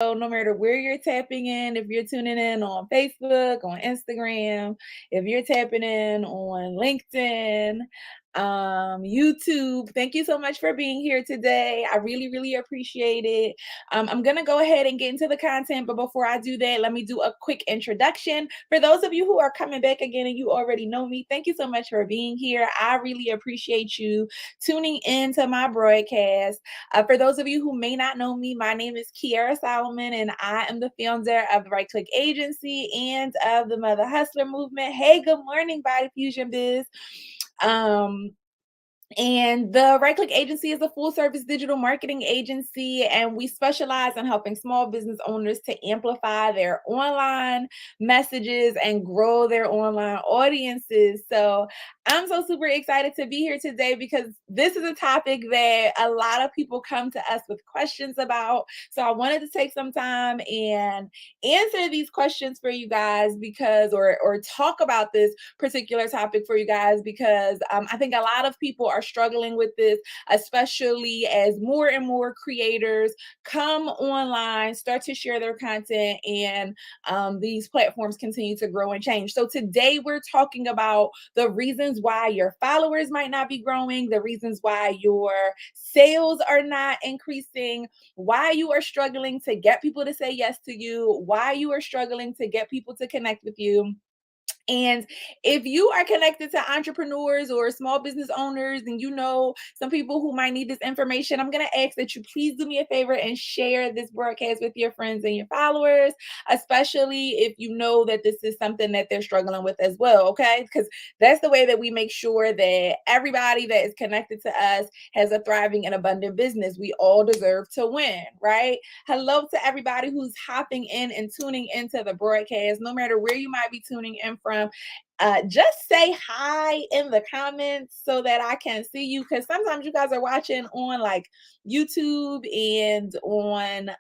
no matter where you're tapping in, if you're tuning in on Facebook, on Instagram, if you're tapping in on LinkedIn, YouTube, thank you so much for being here today. I really, really appreciate it. I'm going to go ahead and get into the content, but before I do that, let me do a quick introduction. For those of you who are coming back again and you already know me, thank you so much for being here. I really appreciate you tuning into my broadcast. For those of you who may not know me, my name is Kiara Solomon, and I am the founder of the Right Click Agency and of the Mother Hustler Movement. Hey, good morning, Body Fusion Biz. Um, and the Right Click Agency is a full service digital marketing agency, and we specialize in helping small business owners to amplify their online messages and grow their online audiences. So I'm so super excited to be here today because this is a topic that a lot of people come to us with questions about. So I wanted to take some time and answer these questions for you guys because, or talk about this particular topic for you guys because I think a lot of people are struggling with this, especially as more and more creators come online, start to share their content, and these platforms continue to grow and change. So today we're talking about the reasons why your followers might not be growing, the reasons why your sales are not increasing, why you are struggling to get people to say yes to you, why you are struggling to get people to connect with you. And if you are connected to entrepreneurs or small business owners and you know some people who might need this information, I'm going to ask that you please do me a favor and share this broadcast with your friends and your followers, especially if you know that this is something that they're struggling with as well, okay? Because that's the way that we make sure that everybody that is connected to us has a thriving and abundant business. We all deserve to win, right? Hello to everybody who's hopping in and tuning into the broadcast, no matter where you might be tuning in from. Just say hi in the comments so that I can see you, because sometimes you guys are watching on like YouTube and on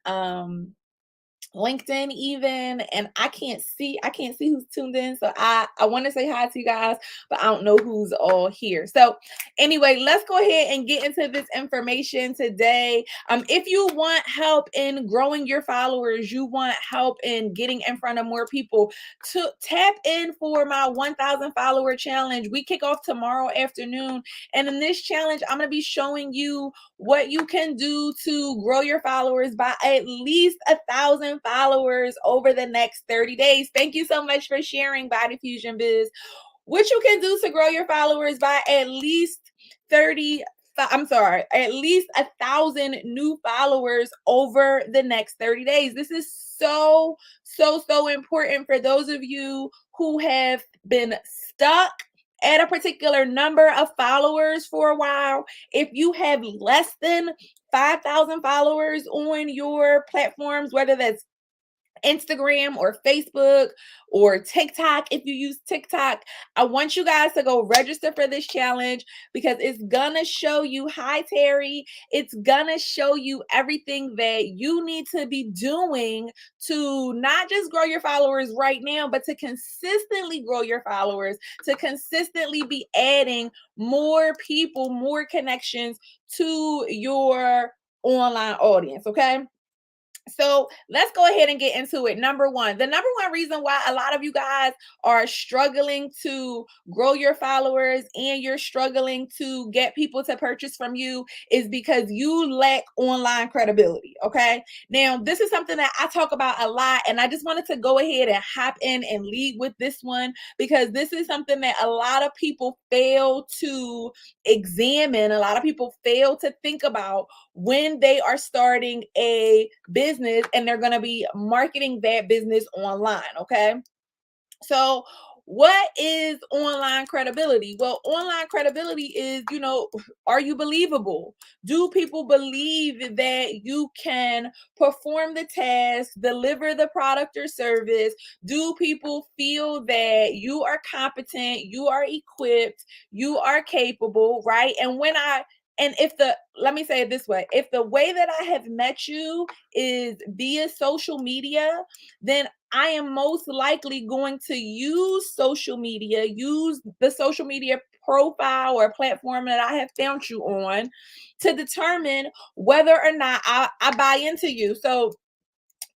LinkedIn even, and I can't see who's tuned in. So I want to say hi to you guys, but I don't know who's all here. So anyway, let's go ahead and get into this information today. If you want help in growing your followers, you want help in getting in front of more people, to tap in for my 1,000 follower challenge. We kick off tomorrow afternoon, and in this challenge I'm going to be showing you what you can do to grow your followers by at least 1,000 followers over the next 30 days. Thank you so much for sharing, Body Fusion Biz. What you can do to grow your followers by at least 1,000 new followers over the next 30 days. This is so important for those of you who have been stuck at a particular number of followers for a while. If you have less than 5,000 followers on your platforms, whether that's Instagram or Facebook or TikTok, if you use TikTok, I want you guys to go register for this challenge because it's gonna show you, hi Terry, it's gonna show you everything that you need to be doing to not just grow your followers right now, but to consistently grow your followers, to consistently be adding more people, more connections to your online audience, okay? So let's go ahead and get into it. Number one, the number one reason why a lot of you guys are struggling to grow your followers and you're struggling to get people to purchase from you is because you lack online credibility. Okay. Now, this is something that I talk about a lot, and I just wanted to go ahead and hop in and lead with this one because this is something that a lot of people fail to examine. A lot of people fail to think about when they are starting a business and they're going to be marketing that business online. Okay. So, what is online credibility? Well, online credibility is, are you believable? Do people believe that you can perform the task, deliver the product or service? Do people feel that you are competent, you are equipped, you are capable, right? Let me say it this way, if the way that I have met you is via social media, then I am most likely going to use the social media profile or platform that I have found you on to determine whether or not I buy into you. So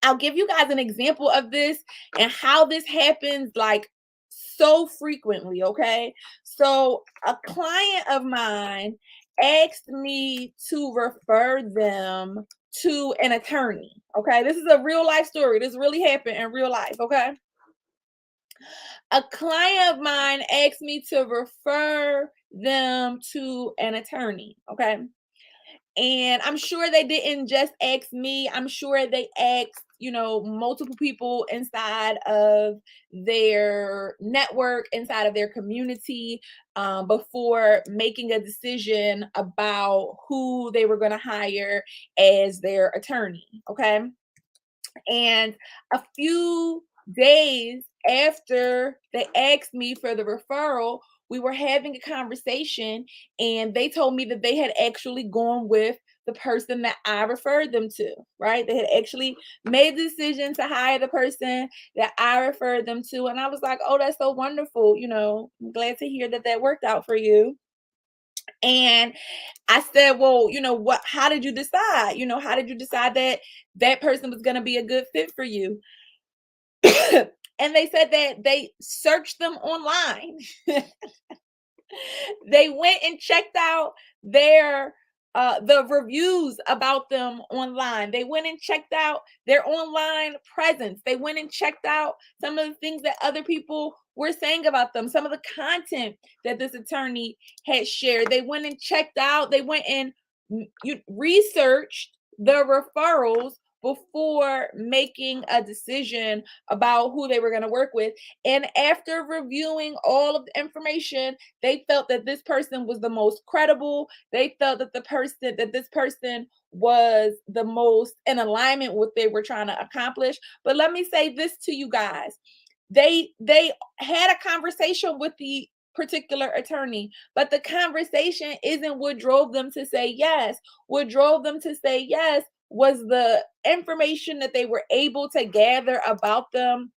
I'll give you guys an example of this and how this happens like so frequently, okay? So a client of mine asked me to refer them to an attorney, okay? This is a real life story. This really happened in real life, okay? A client of mine asked me to refer them to an attorney, okay? And I'm sure they didn't just ask me. I'm sure they asked, multiple people inside of their network, inside of their community, before making a decision about who they were going to hire as their attorney. Okay. And a few days after they asked me for the referral, we were having a conversation and they told me that they had actually gone with the person that I referred them to, right? They had actually made the decision to hire the person that I referred them to. And I was like, oh, that's so wonderful. I'm glad to hear that that worked out for you. And I said, well, how did you decide? How did you decide that that person was going to be a good fit for you? And they said that they searched them online. They went and checked out their the reviews about them online. They went and checked out their online presence. They went and checked out some of the things that other people were saying about them, some of the content that this attorney had shared. They went and checked out, they went and researched the referrals before making a decision about who they were going to work with. And after reviewing all of the information, they felt that this person was the most credible. They felt that this person was the most in alignment with what they were trying to accomplish. But let me say this to you guys. They had a conversation with the particular attorney, but the conversation isn't what drove them to say yes. What drove them to say yes was the information that they were able to gather about them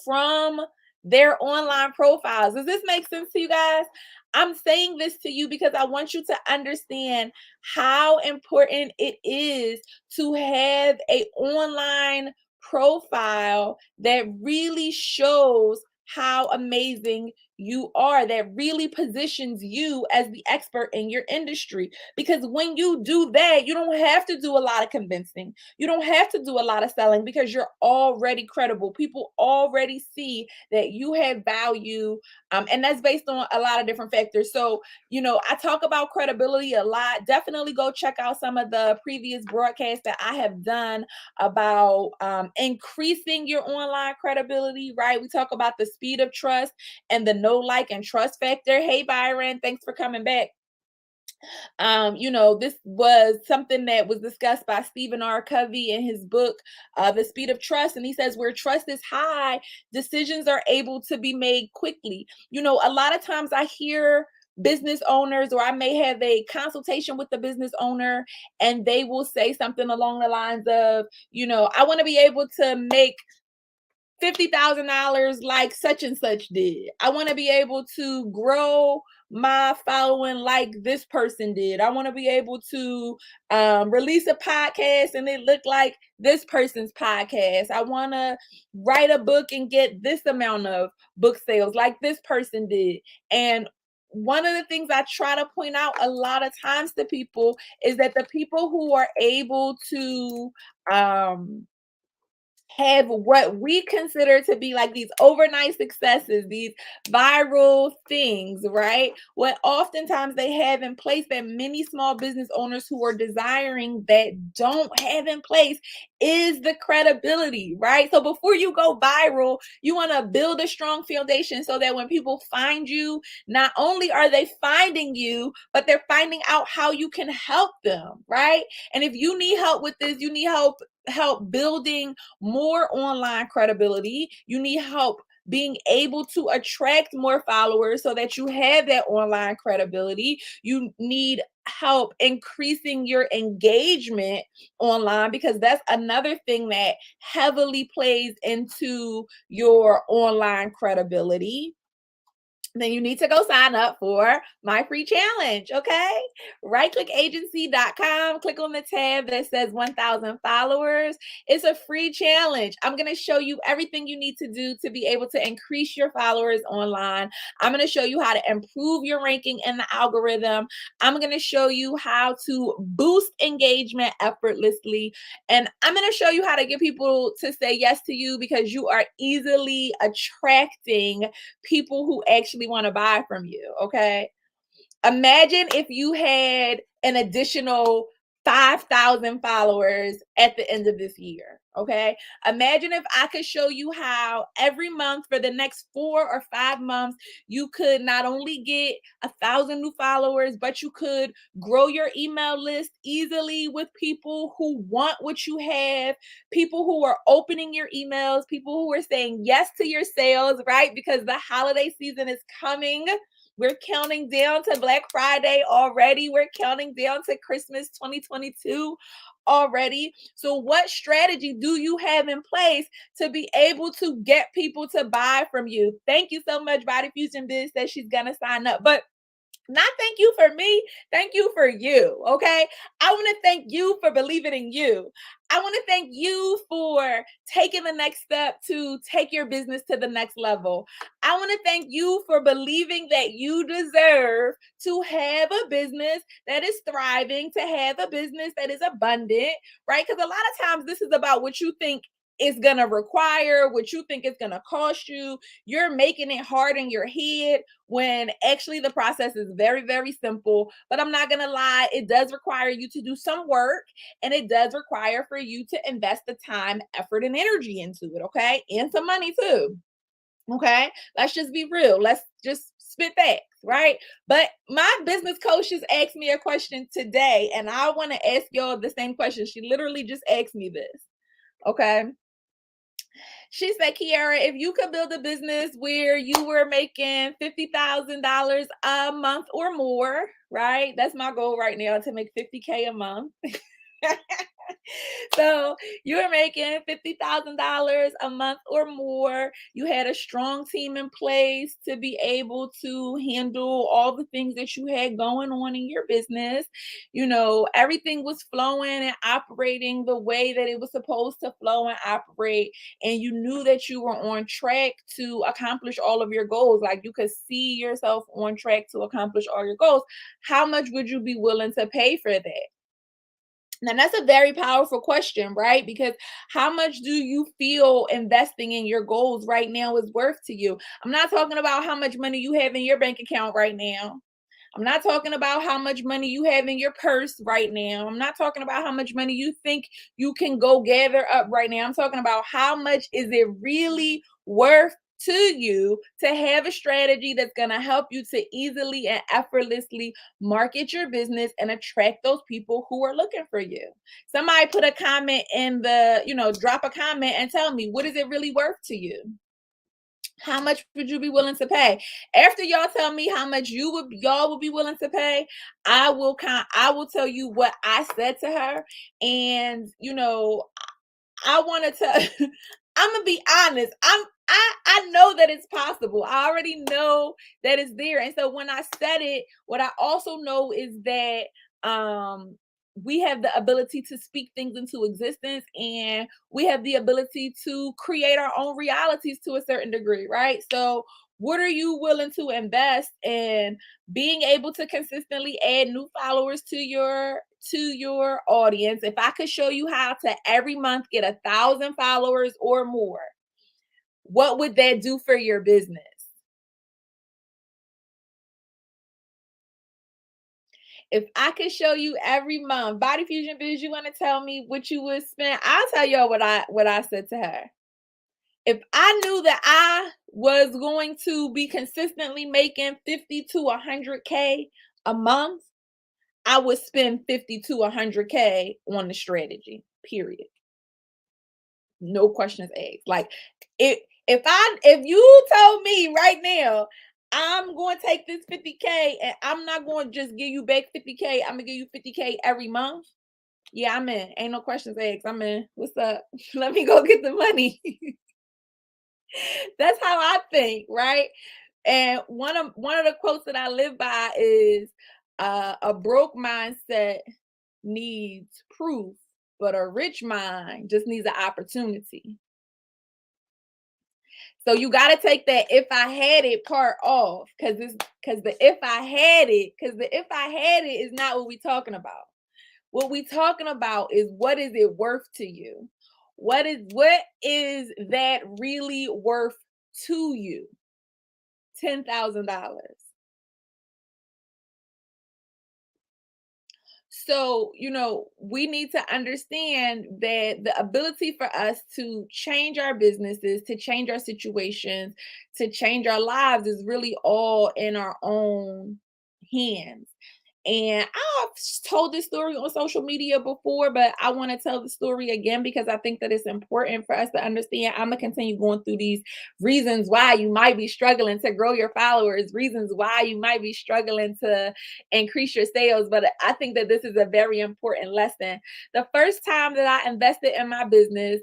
from their online profiles. Does this make sense to you guys? I'm saying this to you because I want you to understand how important it is to have a online profile that really shows how amazing you are, that really positions you as the expert in your industry. Because when you do that, you don't have to do a lot of convincing. You don't have to do a lot of selling because you're already credible. People already see that you have value. And that's based on a lot of different factors. So, I talk about credibility a lot. Definitely go check out some of the previous broadcasts that I have done about increasing your online credibility, right? We talk about the speed of trust and the know, like, and trust factor. Hey, Byron, thanks for coming back. This was something that was discussed by Stephen R. Covey in his book, The Speed of Trust. And he says, where trust is high, decisions are able to be made quickly. A lot of times I hear business owners, or I may have a consultation with the business owner, and they will say something along the lines of, I want to be able to make $50,000 like such and such did. I want to be able to grow my following like this person did. I want to be able to release a podcast and it look like this person's podcast. I want to write a book and get this amount of book sales like this person did. And one of the things I try to point out a lot of times to people is that the people who are able to have what we consider to be like these overnight successes, these viral things, right? What oftentimes they have in place that many small business owners who are desiring that don't have in place is the credibility, right? So before you go viral, you want to build a strong foundation so that when people find you, not only are they finding you, but they're finding out how you can help them, right? And if you need help with this, you need help building more online credibility. You need help being able to attract more followers so that you have that online credibility. You need help increasing your engagement online because that's another thing that heavily plays into your online credibility. then you need to go sign up for my free challenge, okay? Rightclickagency.com, click on the tab that says 1,000 followers. It's a free challenge. I'm going to show you everything you need to do to be able to increase your followers online. I'm going to show you how to improve your ranking in the algorithm. I'm going to show you how to boost engagement effortlessly. And I'm going to show you how to get people to say yes to you, because you are easily attracting people who actually want to buy from you. Okay. Imagine if you had an additional 5,000 followers at the end of this year. Okay. Imagine if I could show you how every month for the next 4 or 5 months, you could not only get 1,000 new followers, but you could grow your email list easily with people who want what you have, people who are opening your emails, people who are saying yes to your sales, right? Because the holiday season is coming. We're counting down to Black Friday already. We're counting down to Christmas 2022 already. So, what strategy do you have in place to be able to get people to buy from you? Thank you so much, Body Fusion Biz says she's going to sign up. But not thank you for me, thank you for you. Okay. I want to thank you for believing in you. I want to thank you for taking the next step to take your business to the next level. I want to thank you for believing that you deserve to have a business that is thriving, to have a business that is abundant, right? Because a lot of times this is about what you think is going to require, what you think is going to cost you. You're making it hard in your head when actually the process is very, very simple. But I'm not going to lie, it does require you to do some work, and it does require for you to invest the time, effort, and energy into it, okay? And some money too, okay? Let's just be real. Let's just spit facts, right? But my business coach just asked me a question today, and I want to ask y'all the same question. She literally just asked me this, okay? She said, Kiara, if you could build a business where you were making $50,000 a month or more, right? That's my goal right now, to make 50K a month. So you were making $50,000 a month or more. You had a strong team in place to be able to handle all the things that you had going on in your business. You know, everything was flowing and operating the way that it was supposed to flow and operate. And you knew that you were on track to accomplish all of your goals. Like, you could see yourself on track to accomplish all your goals. How much would you be willing to pay for that? Now, that's a very powerful question, right? Because how much do you feel investing in your goals right now is worth to you? I'm not talking about how much money you have in your bank account right now. I'm not talking about how much money you have in your purse right now. I'm not talking about how much money you think you can go gather up right now. I'm talking about how much is it really worth to you to have a strategy that's going to help you to easily and effortlessly market your business and attract those people who are looking for you. Somebody put a comment in the, drop a comment and tell me, what is it really worth to you? How much would you be willing to pay? After y'all tell me how much y'all would be willing to pay, I will tell you what I said to her. And I wanted to I'm gonna be honest. I know that it's possible. I already know that it's there. And so when I said it, what I also know is that we have the ability to speak things into existence, and we have the ability to create our own realities to a certain degree, right? So what are you willing to invest in being able to consistently add new followers to your audience? If I could show you how to every month get 1,000 followers or more, what would that do for your business? If I could show you every month, Body Fusion Biz, you want to tell me what you would spend? I'll tell y'all what I said to her. If I knew that I was going to be consistently making 50 to 100K a month, I would spend 50 to 100K on the strategy, period. No questions asked. Like, if you told me right now, I'm going to take this 50K and I'm not going to just give you back 50K, I'm going to give you 50K every month. Yeah, I'm in. Ain't no questions asked. I'm in. What's up? Let me go get the money. That's how I think, right? And one of the quotes that I live by is a broke mindset needs proof, but a rich mind just needs an opportunity. So you got to take that if I had it part off, because the if I had it, because the if I had it is not what we talking about. What we talking about is what is it worth to you? What is that really worth to you? $10,000. So, we need to understand that the ability for us to change our businesses, to change our situations, to change our lives is really all in our own hands. And I've told this story on social media before, but I want to tell the story again because I think that it's important for us to understand. I'm going to continue going through these reasons why you might be struggling to grow your followers, reasons why you might be struggling to increase your sales. But I think that this is a very important lesson. The first time that I invested in my business,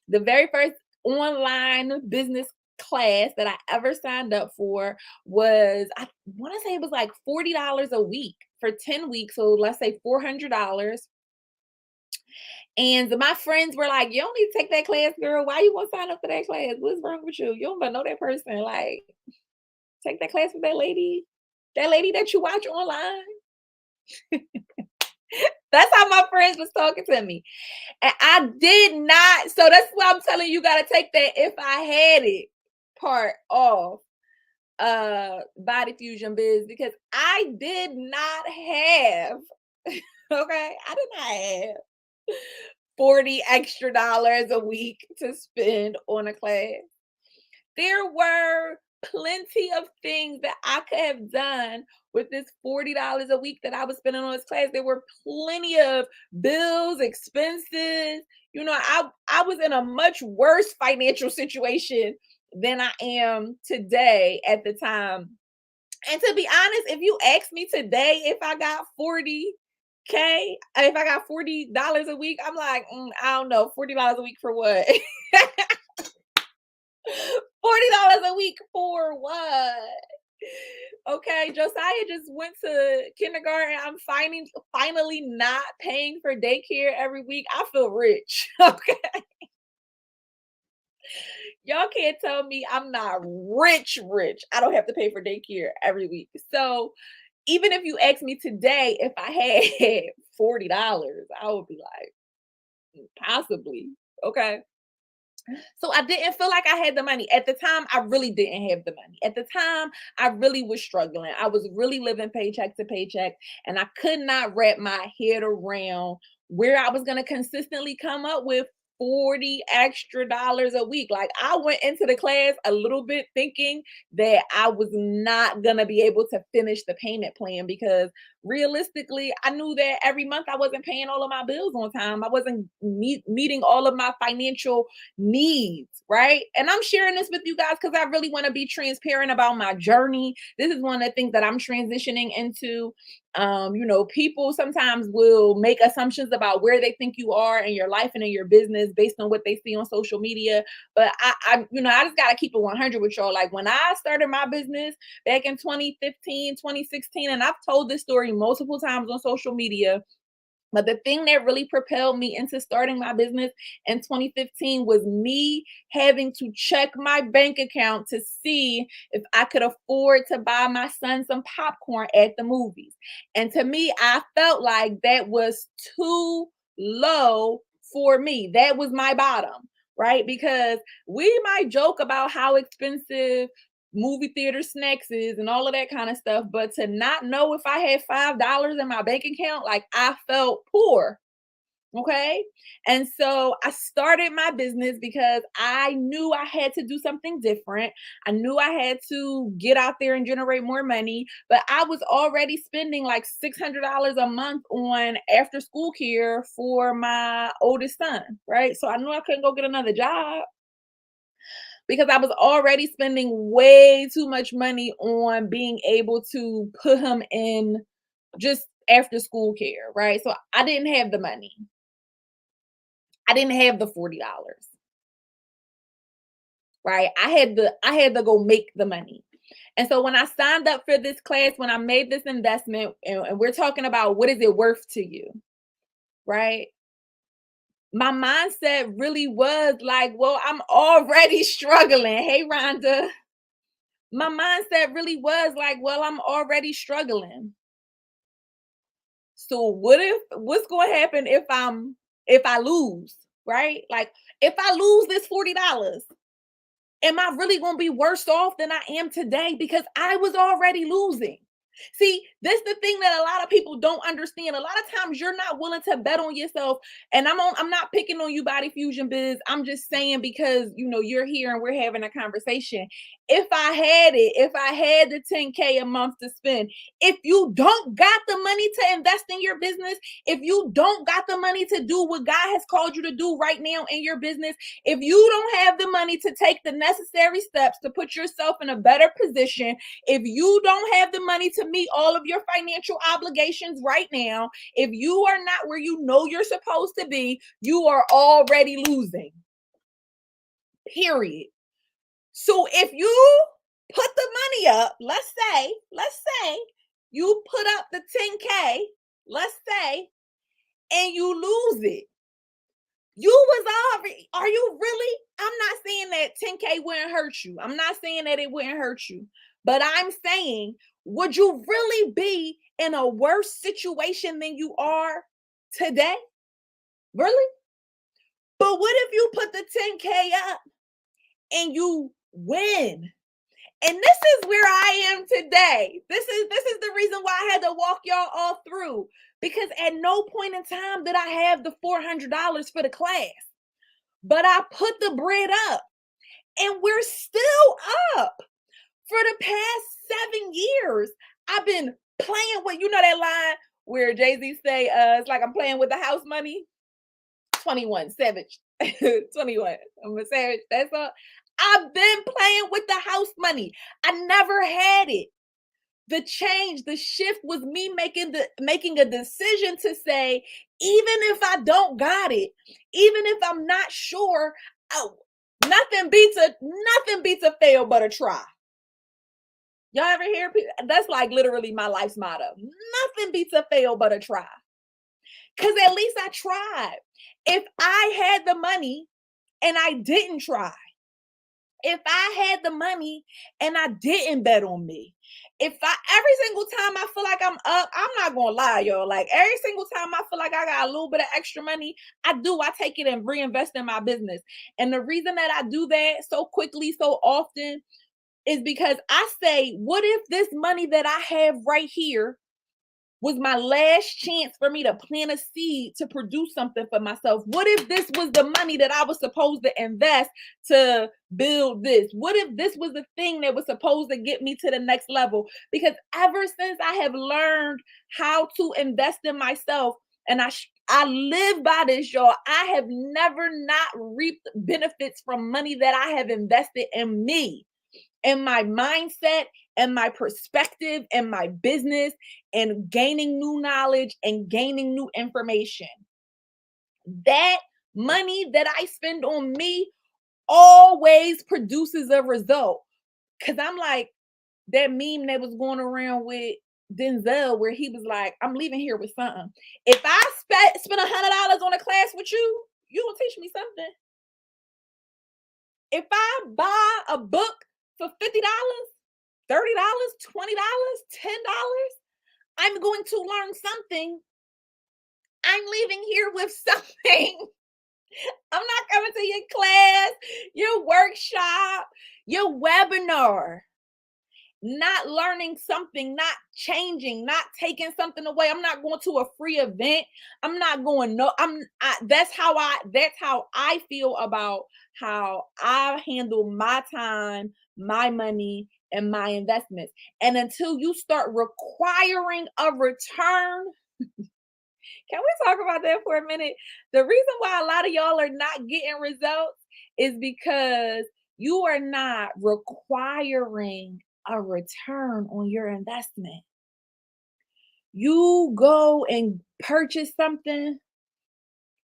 the very first online business class that I ever signed up for was, I want to say it was like $40 a week for 10 weeks. So let's say $400. And my friends were like, "You don't need to take that class, girl. Why you want to sign up for that class? What's wrong with you? You don't even know that person. Like, take that class with that lady that you watch online." That's how my friends was talking to me. And I did not. So that's why I'm telling you, you got to take that if I had it part off body fusion biz, because I did not have okay, I did not have 40 extra dollars a week to spend on a class. There were plenty of things that I could have done with this $40 a week that I was spending on this class. There were plenty of bills, expenses. I was in a much worse financial situation than I am today at the time. And to be honest, if you ask me today if I got 40K, if I got $40 a week, I'm like, I don't know, $40 a week for what? $40 a week for what? Okay, Josiah just went to kindergarten. I'm finally not paying for daycare every week. I feel rich. Okay. Y'all can't tell me I'm not rich. I don't have to pay for daycare every week. So even if you ask me today if I had $40, I would be like, possibly. Okay. So I didn't feel like I had the money. At the time, I really didn't have the money. At the time, I really was struggling. I was really living paycheck to paycheck, and I could not wrap my head around where I was going to consistently come up with 40 extra dollars a week. Like, I went into the class a little bit thinking that I was not going to be able to finish the payment plan because realistically, I knew that every month I wasn't paying all of my bills on time. I wasn't meeting all of my financial needs, right? And I'm sharing this with you guys because I really want to be transparent about my journey. This is one of the things that I'm transitioning into. People sometimes will make assumptions about where they think you are in your life and in your business based on what they see on social media. But I just gotta keep it 100 with y'all. Like when I started my business back in 2015, 2016, and I've told this story multiple times on social media, but the thing that really propelled me into starting my business in 2015 was me having to check my bank account to see if I could afford to buy my son some popcorn at the movies. And to me, I felt like that was too low for me. That was my bottom, right? Because we might joke about how expensive movie theater snacks is and all of that kind of stuff, but to not know if I had $5 in my bank account, like I felt poor. Okay. And so I started my business because I knew I had to do something different. I knew I had to get out there and generate more money, but I was already spending like $600 a month on after school care for my oldest son. Right. So I knew I couldn't go get another job because I was already spending way too much money on being able to put him in just after school care, right? So I didn't have the money. I didn't have the $40, right? I had to go make the money. And so when I signed up for this class, when I made this investment, and we're talking about what is it worth to you, right? My mindset really was like, well, I'm already struggling. Hey, Rhonda. My mindset really was like, well, I'm already struggling. So what's going to happen if I lose, right? Like if I lose this $40, am I really going to be worse off than I am today because I was already losing? See, this is the thing that a lot of people don't understand. A lot of times you're not willing to bet on yourself. And I'm not picking on you, Body Fusion Biz. I'm just saying because you're here and we're having a conversation. If I had it, if I had the 10K a month to spend, if you don't got the money to invest in your business, if you don't got the money to do what God has called you to do right now in your business, if you don't have the money to take the necessary steps to put yourself in a better position, if you don't have the money to meet all of your financial obligations right now, if you are not where you know you're supposed to be, you are already losing. Period. So if you put the money up, let's say you put up the 10K, let's say, and you lose it. You was already, are you really? I'm not saying that 10K wouldn't hurt you. I'm not saying that it wouldn't hurt you. But I'm saying, would you really be in a worse situation than you are today? Really? But what if you put the 10K up and you win? And this is where I am today. This is the reason why I had to walk y'all all through. Because at no point in time did I have the $400 for the class. But I put the bread up and we're still up. For the past 7 years, I've been playing with, that line where Jay-Z say, it's like I'm playing with the house money. 21, savage. 21. I'm a savage. That's all. I've been playing with the house money. I never had it. The change, the shift was me making a decision to say, even if I don't got it, even if I'm not sure, nothing beats a fail but a try. Y'all ever hear people? That's like literally my life's motto. Nothing beats a fail but a try. Because at least I tried. If I had the money and I didn't try, if I had the money and I didn't bet on me, every single time I feel like I'm up, I'm not gonna lie, y'all. Like every single time I feel like I got a little bit of extra money, I take it and reinvest in my business. And the reason that I do that so quickly, so often, is because I say, what if this money that I have right here was my last chance for me to plant a seed to produce something for myself? What if this was the money that I was supposed to invest to build this? What if this was the thing that was supposed to get me to the next level? Because ever since I have learned how to invest in myself, and I live by this, y'all, I have never not reaped benefits from money that I have invested in me, and my mindset and my perspective and my business, and gaining new knowledge and gaining new information. That money that I spend on me always produces a result. Cause I'm like that meme that was going around with Denzel where he was like, I'm leaving here with something. If I spend $100 on a class with you, you gonna teach me something. If I buy a book for $50, $30, $20, $10, I'm going to learn something. I'm leaving here with something. I'm not coming to your class, your workshop, your webinar, not learning something, not changing, not taking something away. I'm not going to a free event. I'm not going, no, that's how I feel about how I handle my time, my money, and my investments. And until you start requiring a return, can we talk about that for a minute? The reason why a lot of y'all are not getting results is because you are not requiring a return on your investment. You go and purchase something.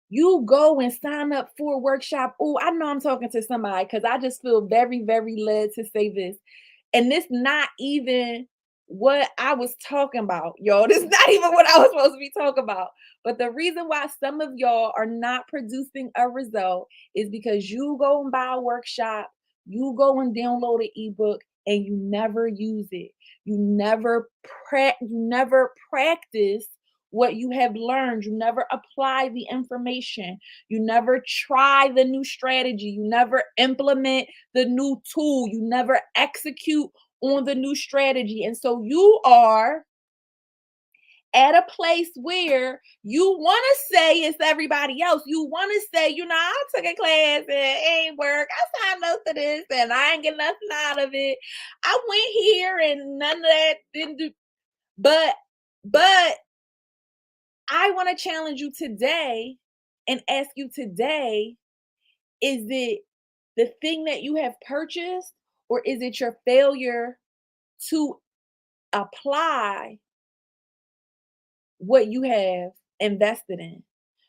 You go and sign up for a workshop. Oh, I know I'm talking to somebody because I just feel very, very led to say this. And this not even what I was talking about, y'all. This is not even what I was supposed to be talking about. But the reason why some of y'all are not producing a result is because you go and buy a workshop, you go and download an ebook, and you never use it. You never practice what you have learned. You never apply the information. You never try the new strategy. You never implement the new tool. You never execute on the new strategy. And so you are at a place where you want to say it's everybody else. You want to say, I took a class and it ain't work. I signed up for this and I ain't get nothing out of it. I went here and none of that didn't do. But I want to challenge you today and ask you today, is it the thing that you have purchased, or is it your failure to apply what you have invested in?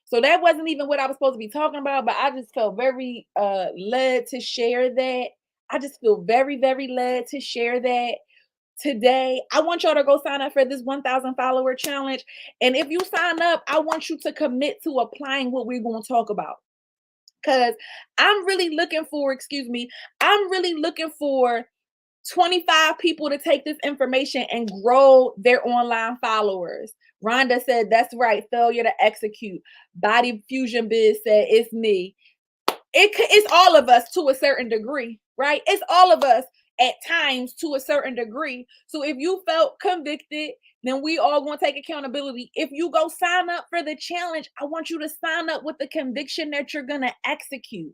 So that wasn't even what I was supposed to be talking about, but I just felt very led to share that. I just feel very, very led to share that today. I want y'all to go sign up for this 1,000 follower challenge. And if you sign up, I want you to commit to applying what we're going to talk about. Because I'm really looking for, I'm really looking for 25 people to take this information and grow their online followers. Rhonda said, that's right, failure to execute. Body Fusion Biz said, it's me. It's all of us to a certain degree, right? It's all of us at times to a certain degree. So if you felt convicted, then we all going to take accountability. If you go sign up for the challenge, I want you to sign up with the conviction that you're going to execute.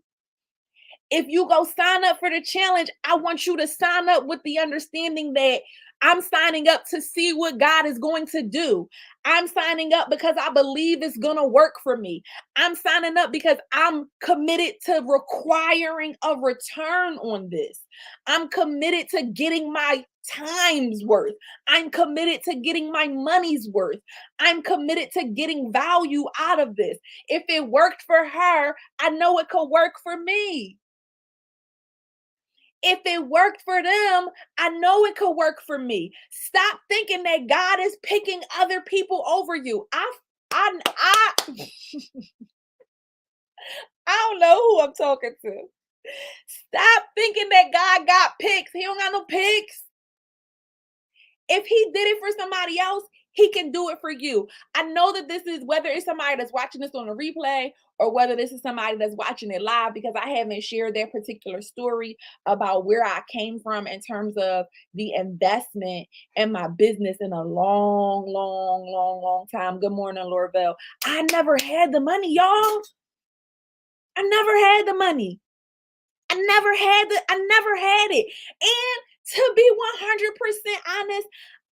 If you go sign up for the challenge, I want you to sign up with the understanding that I'm signing up to see what God is going to do. I'm signing up because I believe it's going to work for me. I'm signing up because I'm committed to requiring a return on this. I'm committed to getting my time's worth. I'm committed to getting my money's worth. I'm committed to getting value out of this. If it worked for her, I know it could work for me. If it worked for them, I know it could work for me. Stop thinking that God is picking other people over you. I don't know who I'm talking to. Stop thinking that God got picks. He don't got no picks. If he did it for somebody else, he can do it for you. I know that this is, whether it's somebody that's watching this on a replay or whether this is somebody that's watching it live, because I haven't shared their particular story about where I came from in terms of the investment in my business in a long, long, long, long time. Good morning, Lorville. I never had the money, y'all. I never had the money. I never had it. And to be 100% honest,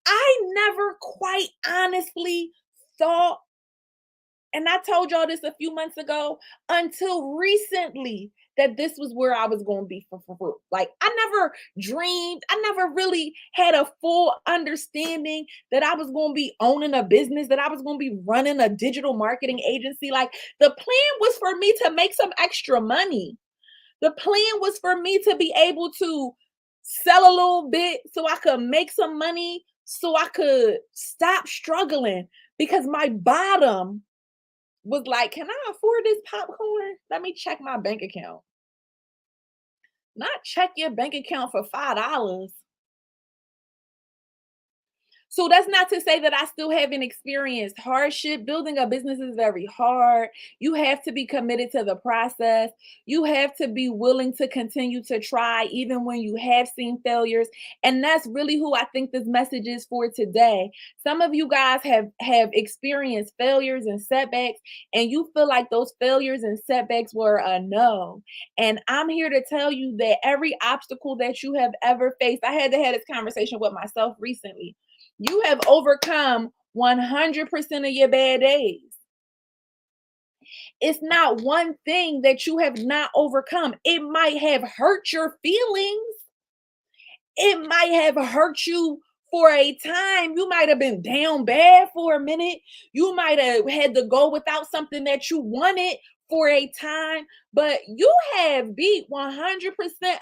I never quite honestly thought, and I told y'all this a few months ago, until recently, that this was where I was going to be for. Like, I never dreamed, I never really had a full understanding that I was going to be owning a business, that I was going to be running a digital marketing agency. Like, the plan was for me to make some extra money. The plan was for me to be able to sell a little bit so I could make some money, so I could stop struggling, because my bottom was like, can I afford this popcorn? Let me check my bank account. Not check your bank account for $5. So that's not to say that I still haven't experienced hardship. Building a business is very hard. You have to be committed to the process. You have to be willing to continue to try even when you have seen failures. And that's really who I think this message is for today. Some of you guys have experienced failures and setbacks, and you feel like those failures and setbacks were a no. And I'm here to tell you that every obstacle that you have ever faced, I had to have this conversation with myself recently. You have overcome 100% of your bad days. It's not one thing that you have not overcome. It might have hurt your feelings. It might have hurt you for a time. You might have been down bad for a minute. You might have had to go without something that you wanted for a time, but you have beat 100%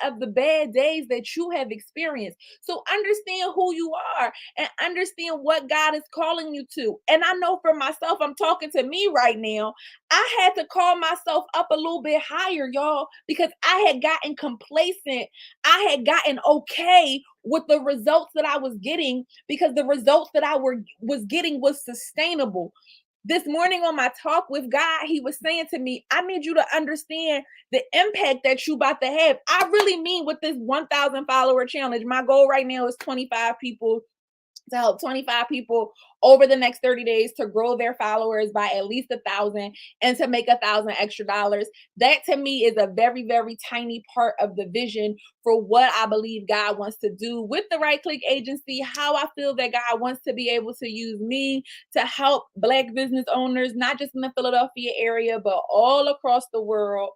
of the bad days that you have experienced. So understand who you are and understand what God is calling you to. And I know for myself, I'm talking to me right now. I had to call myself up a little bit higher, y'all, because I had gotten complacent. I had gotten okay with the results that I was getting because the results that was getting was sustainable. This morning on my talk with God, he was saying to me, I need you to understand the impact that you about to have. I really mean with this 1,000 follower challenge. My goal right now is 25 people, to help 25 people over the next 30 days to grow their followers by at least 1,000 and to make $1,000 extra. That to me is a very, very tiny part of the vision for what I believe God wants to do with the Right Click Agency, how I feel that God wants to be able to use me to help Black business owners, not just in the Philadelphia area, but all across the world.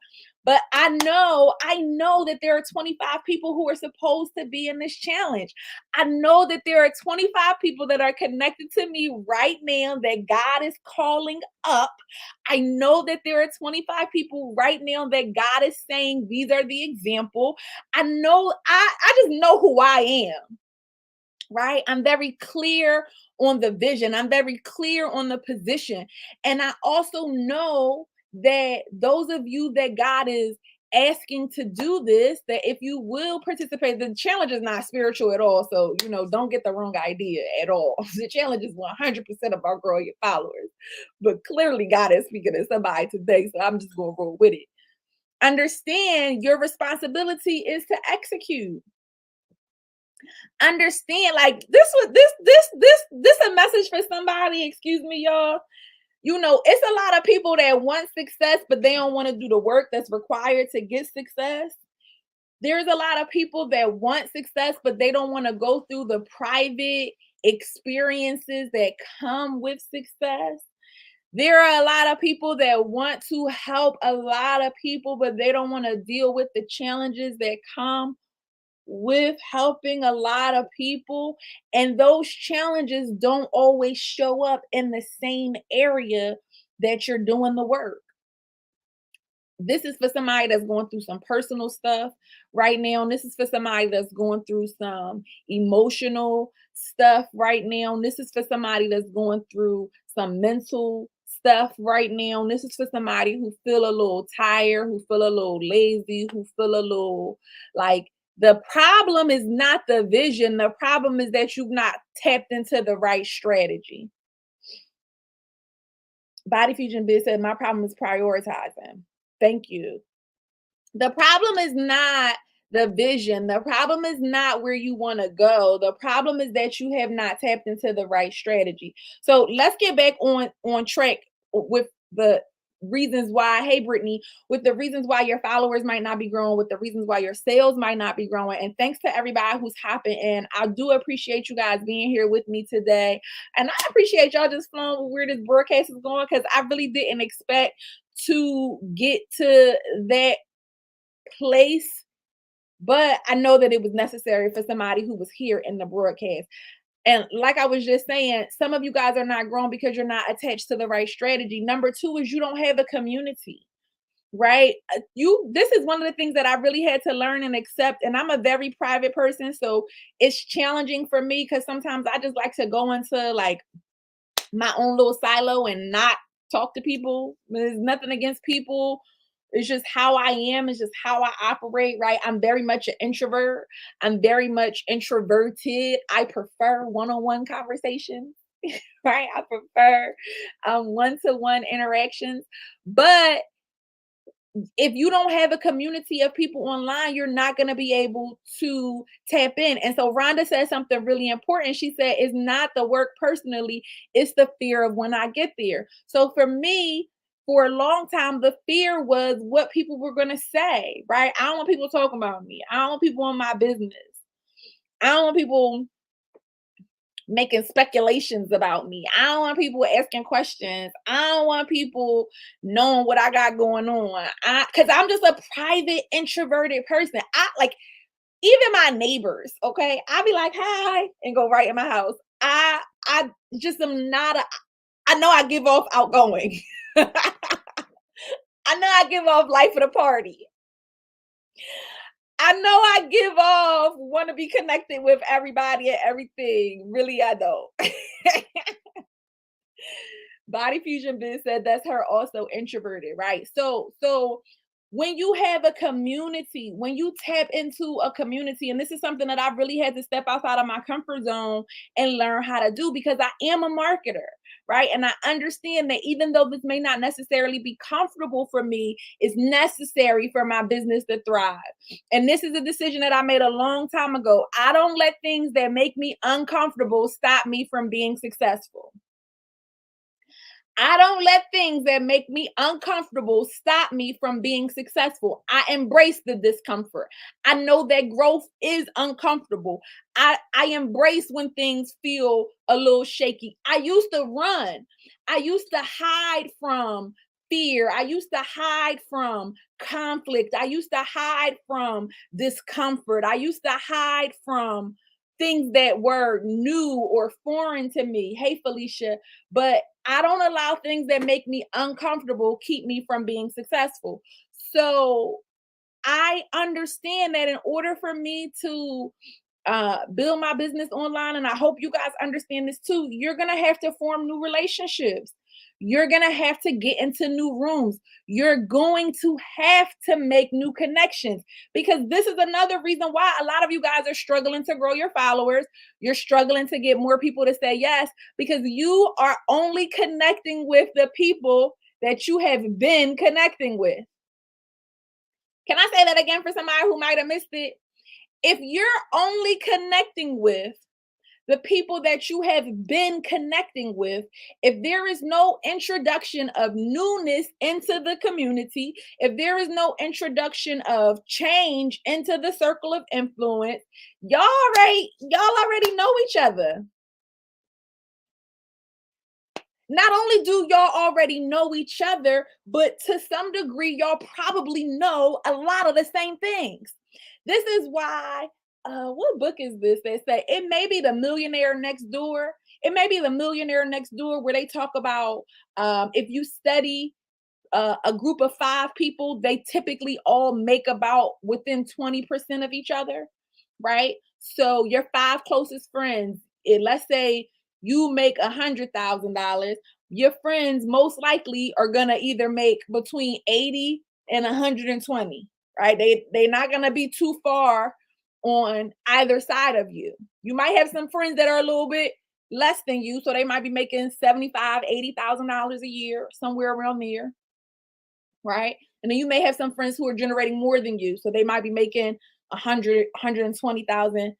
But I know that there are 25 people who are supposed to be in this challenge. I know that there are 25 people that are connected to me right now that God is calling up. I know that there are 25 people right now that God is saying these are the example. I just know who I am, right? I'm very clear on the vision. I'm very clear on the position. And I also know that those of you that God is asking to do this, that if you will participate, the challenge is not spiritual at all. So, don't get the wrong idea at all. The challenge is 100% about growing your followers. But clearly, God is speaking to somebody today. So I'm just going to roll with it. Understand your responsibility is to execute. Understand, like this a message for somebody, excuse me, y'all. It's a lot of people that want success, but they don't want to do the work that's required to get success. There's a lot of people that want success, but they don't want to go through the private experiences that come with success. There are a lot of people that want to help a lot of people, but they don't want to deal with the challenges that come with helping a lot of people. And those challenges don't always show up in the same area that you're doing the work. This is for somebody that's going through some personal stuff right now. And this is for somebody that's going through some emotional stuff right now. And this is for somebody that's going through some mental stuff right now. And this is for somebody who feel a little tired, who feel a little lazy, who feel a little like the problem is not the vision. The problem is that you've not tapped into the right strategy. Body Fusion Biz said, my problem is prioritizing. Thank you. The problem is not the vision. The problem is not where you want to go. The problem is that you have not tapped into the right strategy. So let's get back on track with the reasons why. Hey, Brittany, with the reasons why your followers might not be growing, with the reasons why your sales might not be growing. And thanks to everybody who's hopping in. I do appreciate you guys being here with me today. And I appreciate y'all just flowing with where this broadcast is going, because I really didn't expect to get to that place, but I know that it was necessary for somebody who was here in the broadcast. And like I was just saying, some of you guys are not growing because you're not attached to the right strategy. Number two is you don't have a community, right? This is one of the things that I really had to learn and accept. And I'm a very private person, so it's challenging for me because sometimes I just like to go into like my own little silo and not talk to people. There's nothing against people. It's just how I am. It's just how I operate, right? I'm very much an introvert. I'm very much introverted. I prefer one-on-one conversations, right? I prefer one-to-one interactions. But if you don't have a community of people online, you're not going to be able to tap in. And so Rhonda said something really important. She said, it's not the work personally, it's the fear of when I get there. So for me, for a long time, the fear was what people were going to say, right? I don't want people talking about me. I don't want people in my business. I don't want people making speculations about me. I don't want people asking questions. I don't want people knowing what I got going on. Because I'm just a private, introverted person. I like even my neighbors. Okay, I be like hi and go right in my house. I just am not a. I know I give off outgoing. I know I give off life of the party. I know I give off want to be connected with everybody and everything. Really, I don't. Body Fusion Biz said that's her also introverted, right? So when you have a community, when you tap into a community, and this is something that I really had to step outside of my comfort zone and learn how to do because I am a marketer, right? And I understand that even though this may not necessarily be comfortable for me, it's necessary for my business to thrive. And this is a decision that I made a long time ago. I don't let things that make me uncomfortable stop me from being successful. I don't let things that make me uncomfortable stop me from being successful. I embrace the discomfort. I know that growth is uncomfortable. I embrace when things feel a little shaky. I used to run. I used to hide from fear. I used to hide from conflict. I used to hide from discomfort. I used to hide from things that were new or foreign to me. Hey, Felicia. But I don't allow things that make me uncomfortable keep me from being successful. So I understand that in order for me to build my business online, and I hope you guys understand this too, you're going to have to form new relationships. You're going to have to get into new rooms. You're going to have to make new connections because this is another reason why a lot of you guys are struggling to grow your followers. You're struggling to get more people to say yes because you are only connecting with the people that you have been connecting with. Can I say that again for somebody who might have missed it? If you're only connecting with the people that you have been connecting with, if there is no introduction of newness into the community, if there is no introduction of change into the circle of influence, y'all already know each other. Not only do y'all already know each other, but to some degree, y'all probably know a lot of the same things. This is why, what book is this that say it may be the Millionaire Next Door? It may be the Millionaire Next Door where they talk about if you study a group of 5 people, they typically all make about within 20% of each other, right? So your 5 closest friends, let's say you make $100,000, your friends most likely are gonna either make between 80 and 120, right? They're not gonna be too far on either side of you. You might have some friends that are a little bit less than you, so they might be making 75, $80,000 a year, somewhere around there, right? And then you may have some friends who are generating more than you, so they might be making 100, 120,000.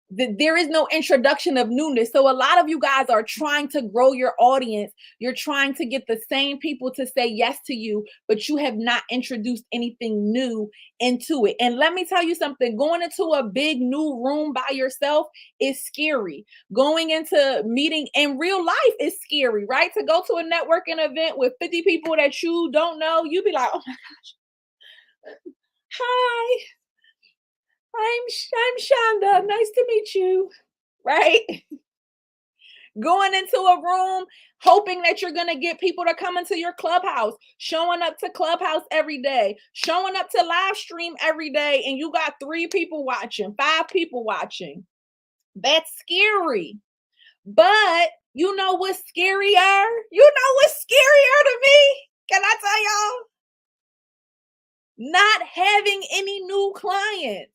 There is no introduction of newness. So a lot of you guys are trying to grow your audience. You're trying to get the same people to say yes to you, but you have not introduced anything new into it. And let me tell you something, going into a big new room by yourself is scary. Going into meeting in real life is scary, right? To go to a networking event with 50 people that you don't know, you'd be like, oh my gosh, hi, I'm Shonda. Nice to meet you. Right? Going into a room, hoping that you're going to get people to come into your clubhouse, showing up to clubhouse every day, showing up to live stream every day, and you got 3 people watching, 5 people watching. That's scary. But you know what's scarier? You know what's scarier to me? Can I tell y'all? Not having any new clients.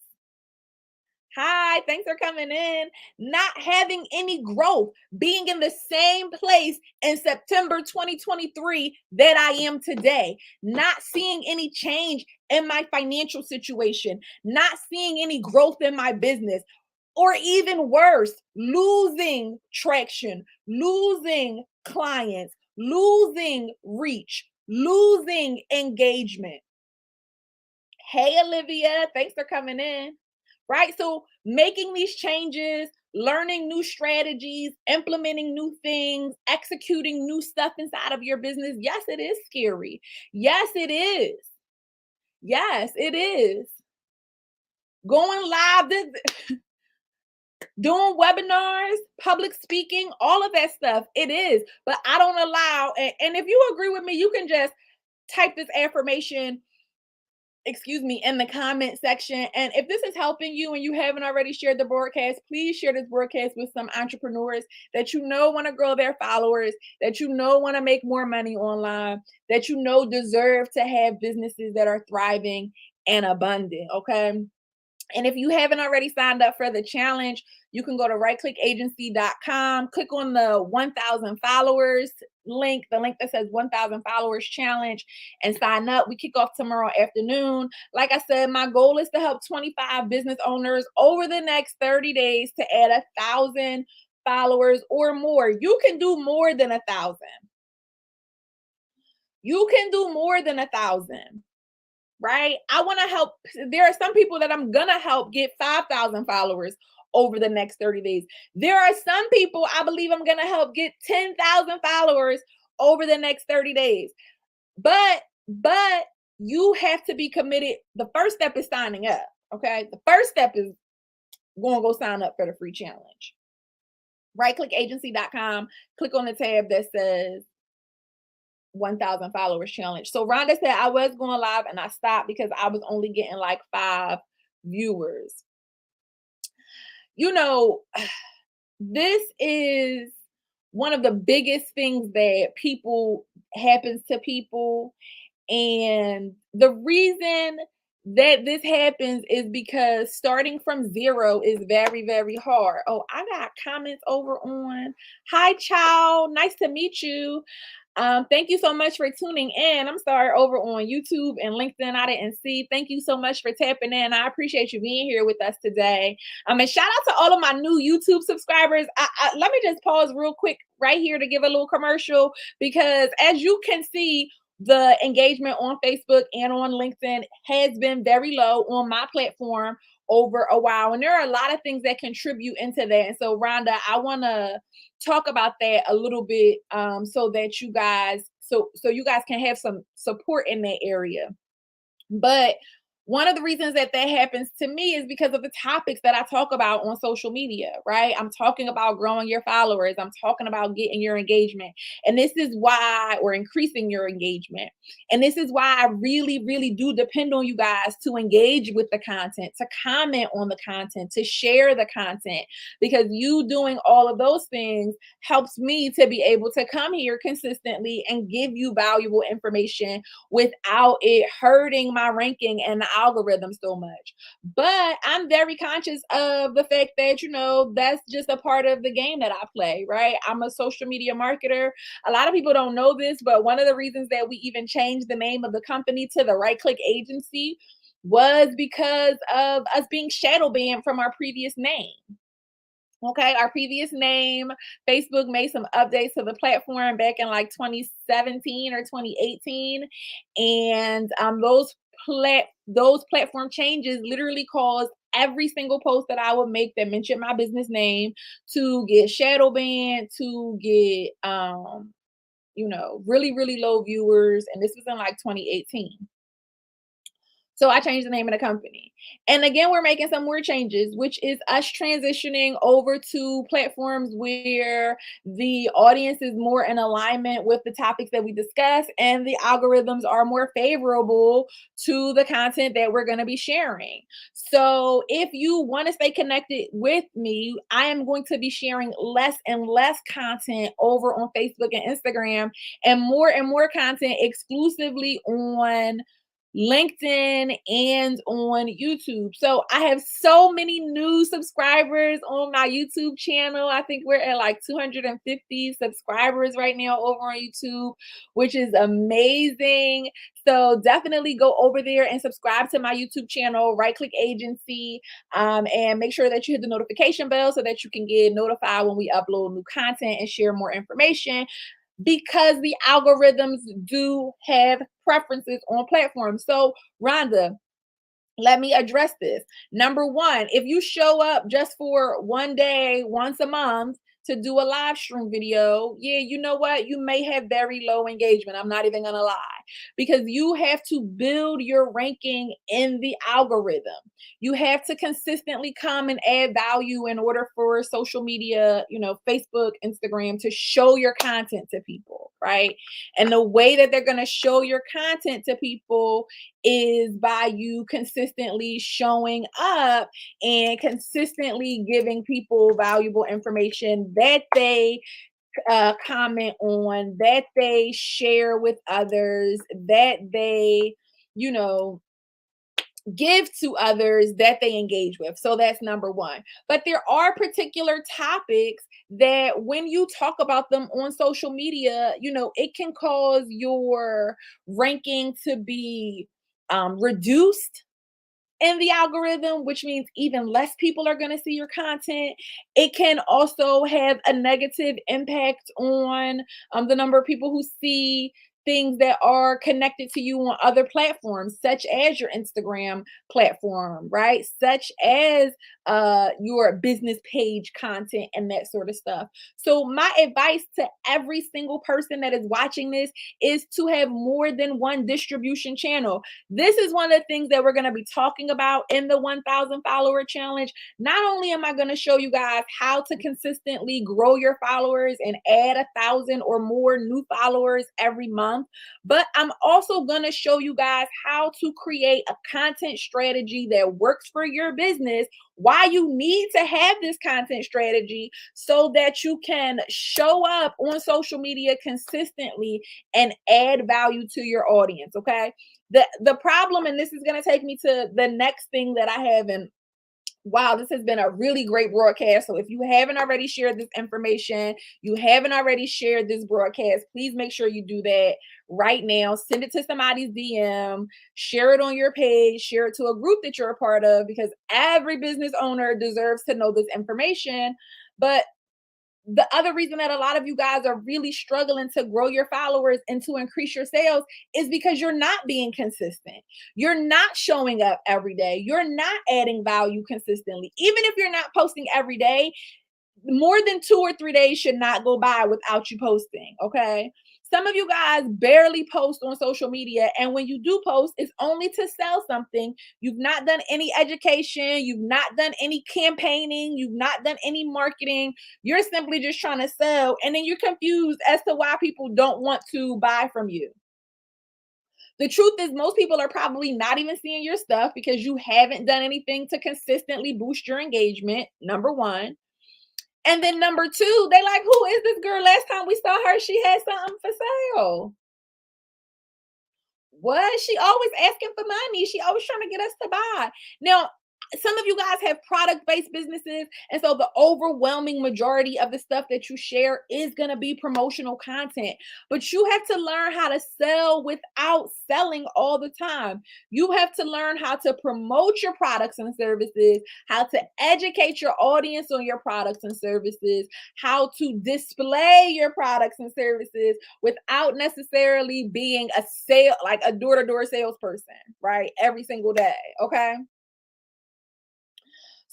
Hi, thanks for coming in. Not having any growth, being in the same place in September 2023 that I am today, not seeing any change in my financial situation, not seeing any growth in my business, or even worse, losing traction, losing clients, losing reach, losing engagement. Hey, Olivia, thanks for coming in. Right? So making these changes, learning new strategies, implementing new things, executing new stuff inside of your business. Yes, it is scary. Yes, it is. Yes, it is. Going live, doing webinars, public speaking, all of that stuff. It is. But I don't allow, and if you agree with me, you can just type this affirmation, in the comment section. And if this is helping you and you haven't already shared the broadcast, please share this broadcast with some entrepreneurs that you know want to grow their followers, that you know want to make more money online, that you know deserve to have businesses that are thriving and abundant. Okay. And if you haven't already signed up for the challenge, you can go to rightclickagency.com, click on the 1,000 followers link, the link that says 1,000 followers challenge, and sign up. We kick off tomorrow afternoon. Like I said, my goal is to help 25 business owners over the next 30 days to add 1,000 followers or more. You can do more than 1,000. You can do more than 1,000. Right? I want to help. There are some people that I'm going to help get 5,000 followers over the next 30 days. There are some people I believe I'm going to help get 10,000 followers over the next 30 days. But you have to be committed. The first step is signing up. Okay. The first step is going to go sign up for the free challenge. Rightclickagency.com. Click on the tab that says 1,000 followers challenge. So Rhonda said I was going live and I stopped because I was only getting like 5 viewers. You know, this is one of the biggest things that happens to people. And the reason that this happens is because starting from zero is very, very hard. Oh, I got comments over on, hi, Chow. Nice to meet you. Thank you so much for tuning in. I'm sorry, over on YouTube and LinkedIn, I didn't see. Thank you so much for tapping in. I appreciate you being here with us today. And shout out to all of my new YouTube subscribers. Let me just pause real quick right here to give a little commercial, because as you can see, the engagement on Facebook and on LinkedIn has been very low on my platform over a while. And there are a lot of things that contribute into that. And so, Rhonda, I want to talk about that a little bit, so that you guys can have some support in that area. But one of the reasons that happens to me is because of the topics that I talk about on social media, right? I'm talking about growing your followers. I'm talking about getting your engagement. And this is why, or increasing your engagement. And this is why I really, really do depend on you guys to engage with the content, to comment on the content, to share the content, because you doing all of those things helps me to be able to come here consistently and give you valuable information without it hurting my ranking and the algorithm so much. But I'm very conscious of the fact that, that's just a part of the game that I play, right? I'm a social media marketer. A lot of people don't know this, but one of the reasons that we even changed the name of the company to the Right Click Agency was because of us being shadow banned from our previous name. Okay, our previous name, Facebook made some updates to the platform back in like 2017 or 2018. And those platform changes literally caused every single post that I would make that mentioned my business name to get shadow banned, to get really, really low viewers. And this was in like 2018. So I changed the name of the company. And again, we're making some more changes, which is us transitioning over to platforms where the audience is more in alignment with the topics that we discuss, and the algorithms are more favorable to the content that we're going to be sharing. So if you want to stay connected with me, I am going to be sharing less and less content over on Facebook and Instagram, and more content exclusively on LinkedIn and on YouTube. So I have so many new subscribers on my YouTube channel. I think we're at like 250 subscribers right now over on YouTube, which is amazing. So definitely go over there and subscribe to my YouTube channel, Right Click Agency, and make sure that you hit the notification bell so that you can get notified when we upload new content and share more information, because the algorithms do have preferences on platforms. So, Rhonda, let me address this. Number one, if you show up just for one day, once a month, to do a live stream video, yeah, you know what? You may have very low engagement. I'm not even going to lie, because you have to build your ranking in the algorithm. You have to consistently come and add value in order for social media, Facebook, Instagram, to show your content to people, right? And the way that they're going to show your content to people is by you consistently showing up and consistently giving people valuable information that they comment on, that they share with others, that they, you know, give to others, that they engage with. So that's number one. But there are particular topics that when you talk about them on social media, it can cause your ranking to be reduced in the algorithm, which means even less people are going to see your content. It can also have a negative impact on the number of people who see things that are connected to you on other platforms, such as your Instagram platform, right? Such as your business page content and that sort of stuff. So my advice to every single person that is watching this is to have more than one distribution channel. This is one of the things that we're going to be talking about in the 1,000 follower challenge. Not only am I going to show you guys how to consistently grow your followers and add 1,000 or more new followers every month, but I'm also going to show you guys how to create a content strategy that works for your business, why you need to have this content strategy so that you can show up on social media consistently and add value to your audience. Okay. The problem, and this is going to take me to the next thing that I have, and wow, this has been a really great broadcast. So if you haven't already shared this information, you haven't already shared this broadcast, please make sure you do that right now. Send it to somebody's DM, share it on your page, share it to a group that you're a part of, because every business owner deserves to know this information. But the other reason that a lot of you guys are really struggling to grow your followers and to increase your sales is because you're not being consistent. You're not showing up every day. You're not adding value consistently. Even if you're not posting every day, more than 2 or 3 days should not go by without you posting. Okay. Some of you guys barely post on social media. And when you do post, it's only to sell something. You've not done any education. You've not done any campaigning. You've not done any marketing. You're simply just trying to sell. And then you're confused as to why people don't want to buy from you. The truth is, most people are probably not even seeing your stuff because you haven't done anything to consistently boost your engagement. Number one. And then number two, they like, who is this girl? Last time we saw her, she had something for sale. What? She always asking for money. She always trying to get us to buy. Now, some of you guys have product-based businesses, and so the overwhelming majority of the stuff that you share is going to be promotional content. But you have to learn how to sell without selling all the time. You have to learn how to promote your products and services, how to educate your audience on your products and services, how to display your products and services without necessarily being like a door-to-door salesperson, right? Every single day. Okay.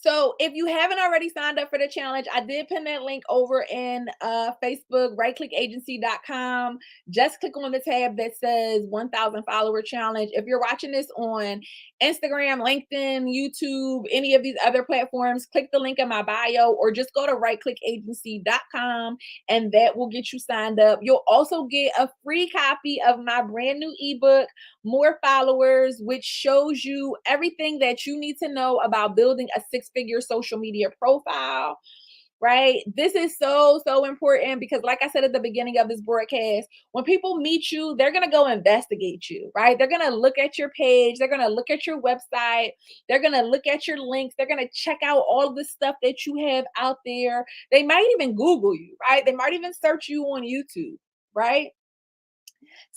So if you haven't already signed up for the challenge, I did pin that link over in Facebook, rightclickagency.com. Just click on the tab that says 1,000 follower challenge. If you're watching this on Instagram, LinkedIn, YouTube, any of these other platforms, click the link in my bio or just go to rightclickagency.com and that will get you signed up. You'll also get a free copy of my brand new ebook, More Followers, which shows you everything that you need to know about building a six-figure social media profile, right? This is so, so important because, like I said at the beginning of this broadcast, when people meet you, they're going to go investigate you, right? They're going to look at your page. They're going to look at your website. They're going to look at your links. They're going to check out all of the stuff that you have out there. They might even Google you, right? They might even search you on YouTube, right?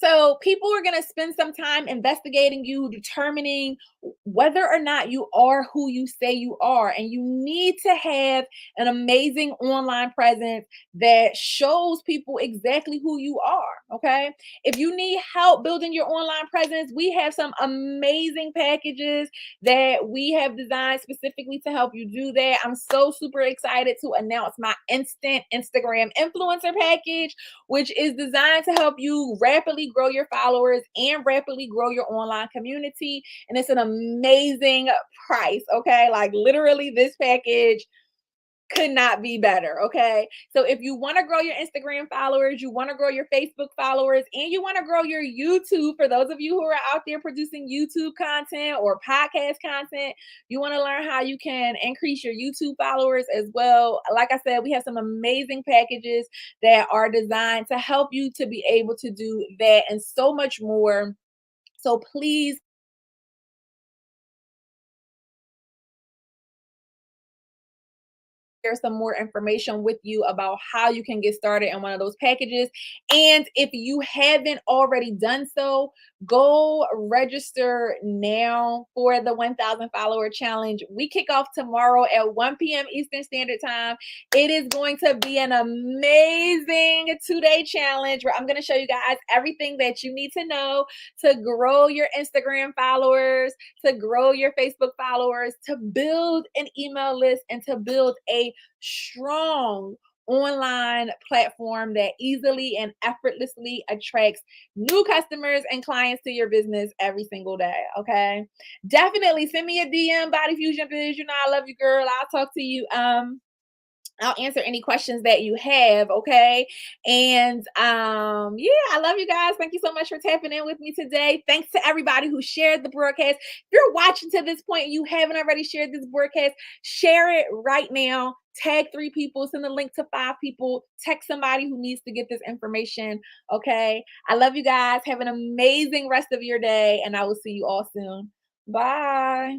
So people are going to spend some time investigating you, determining whether or not you are who you say you are. And you need to have an amazing online presence that shows people exactly who you are. Okay. If you need help building your online presence, we have some amazing packages that we have designed specifically to help you do that. I'm so super excited to announce my instant Instagram influencer package, which is designed to help you rapidly grow your followers and rapidly grow your online community. And it's an amazing price. Okay. Like literally, this package could not be better. Okay. So if you want to grow your Instagram followers, you want to grow your Facebook followers, and you want to grow your YouTube, for those of you who are out there producing YouTube content or podcast content, you want to learn how you can increase your YouTube followers as well. Like I said, we have some amazing packages that are designed to help you to be able to do that and so much more. So please share some more information with you about how you can get started in one of those packages. And if you haven't already done so, go register now for the 1000 follower challenge. We kick off tomorrow at 1 p.m. Eastern Standard Time. It is going to be an amazing 2-day challenge where I'm going to show you guys everything that you need to know to grow your Instagram followers, to grow your Facebook followers, to build an email list, and to build a strong online platform that easily and effortlessly attracts new customers and clients to your business every single day. Okay. Definitely send me a DM, Body Fusion Biz. You know, I love you, girl. I'll talk to you. I'll answer any questions that you have, okay? And yeah, I love you guys. Thank you so much for tapping in with me today. Thanks to everybody who shared the broadcast. If you're watching to this point and you haven't already shared this broadcast, share it right now. Tag 3 people, send a link to 5 people, text somebody who needs to get this information, okay? I love you guys. Have an amazing rest of your day, and I will see you all soon. Bye.